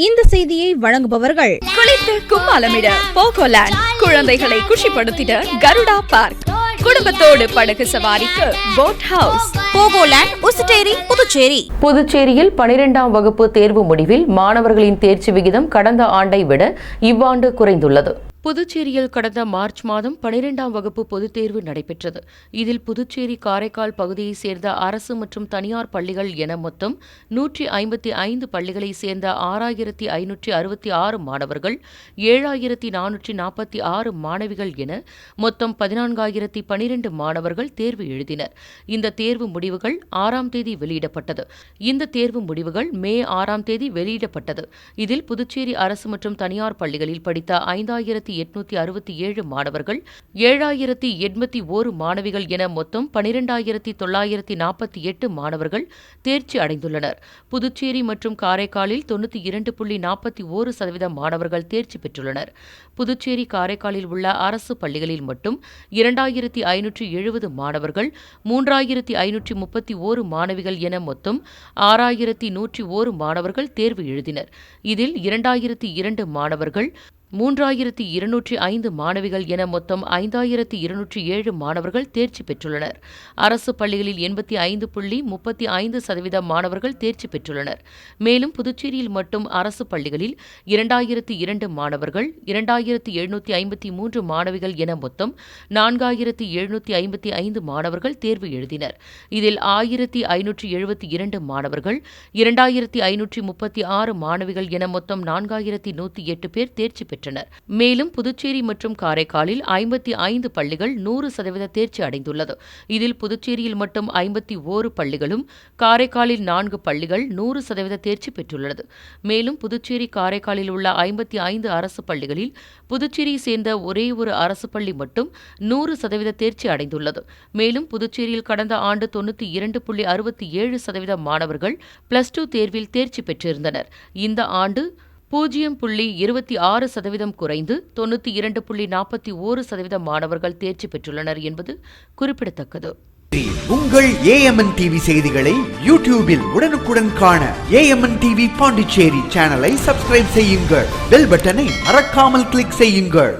இந்த செய்தியை வழங்குபவர்கள் குளித்து கும்மாலமிட போகோலேண்ட், குழந்தைகளை குஷிப்படுத்திட கருடா பார்க், குடும்பத்தோடு படகு சவாரிக்கு போட் ஹவுஸ், போகோலேண்ட், உசுட்டேரி, புதுச்சேரி. புதுச்சேரியில் 12ஆம் வகுப்பு தேர்வு முடிவில் மாணவர்களின் தேர்ச்சி விகிதம் கடந்த ஆண்டை விட இவ்வாண்டு குறைந்துள்ளது. புதுச்சேரியில் கடந்த மார்ச் மாதம் 12ஆம் வகுப்பு பொதுத் தேர்வு நடைபெற்றது. இதில் புதுச்சேரி காரைக்கால் பகுதியைச் சேர்ந்த அரசு மற்றும் தனியார் பள்ளிகள் என மொத்தம் 155 பள்ளிகளைச் சேர்ந்த 6566 மாணவர்கள், 7446 மாணவிகள் என மொத்தம் 14012 மாணவர்கள் தேர்வு எழுதினர். இந்த தேர்வு முடிவுகள் 6ஆம் தேதி வெளியிடப்பட்டது. இந்த தேர்வு முடிவுகள் மே 6ஆம் தேதி வெளியிடப்பட்டது. இதில் புதுச்சேரி அரசு மற்றும் தனியார் பள்ளிகளில் படித்த 5867 மாணவர்கள், 7081 மாணவிகள் என மொத்தம் 12948 மாணவர்கள் தேர்ச்சி அடைந்துள்ளனர். புதுச்சேரி மற்றும் காரைக்காலில் 92.41% மாணவர்கள் தேர்ச்சி பெற்றுள்ளனர். புதுச்சேரி காரைக்காலில் உள்ள அரசு பள்ளிகளில் மட்டும் 2570 மாணவர்கள், 3531 மாணவிகள் என மொத்தம் 6101 மாணவர்கள் தேர்வு எழுதினர். இதில் 2002 மாணவர்கள், 3205 மாணவிகள் என மொத்தம் 5207 மாணவர்கள் தேர்ச்சி பெற்றுள்ளனர். அரசு பள்ளிகளில் 85.35% மாணவர்கள் தேர்ச்சி பெற்றுள்ளனர். மேலும் புதுச்சேரியில் மட்டும் அரசு பள்ளிகளில் 2002 மாணவர்கள், 2753 மாணவிகள் என மொத்தம் 4755 மாணவர்கள் தேர்வு எழுதினர். இதில் 1572 மாணவர்கள், 2536 மாணவிகள் என மொத்தம் 4108 பேர் தேர்ச்சி பெற்றனர். மேலும் புதுச்சேரி மற்றும் காரைக்காலில் 55 பள்ளிகள் 100% தேர்ச்சி அடைந்துள்ளது. இதில் புதுச்சேரியில் மட்டும் 51 பள்ளிகளும், காரைக்காலில் 4 பள்ளிகள் 100% தேர்ச்சி பெற்றுள்ளது. மேலும் புதுச்சேரி காரைக்காலில் உள்ள 55 அரசு பள்ளிகளில் புதுச்சேரியை சேர்ந்த ஒரே ஒரு அரசு பள்ளி மட்டும் 100% தேர்ச்சி அடைந்துள்ளது. மேலும் புதுச்சேரியில் கடந்த ஆண்டு 92.67% மாணவர்கள் +2 தேர்வில் தேர்ச்சி பெற்றிருந்தனர். இந்த ஆண்டு 0.26% குறைந்து 92.41% மாணவர்கள் தேர்ச்சி பெற்றுள்ளனர் என்பது குறிப்பிடத்தக்கது. உங்கள் AMN டிவி செய்திகளை யூடியூபில் உடனுக்குடன் காண AMN டிவி பாண்டிச்சேரி சேனலை சப்ஸ்கிரைப் செய்யுங்கள். பெல் பட்டனை மறக்காமல் கிளிக் செய்யுங்கள்.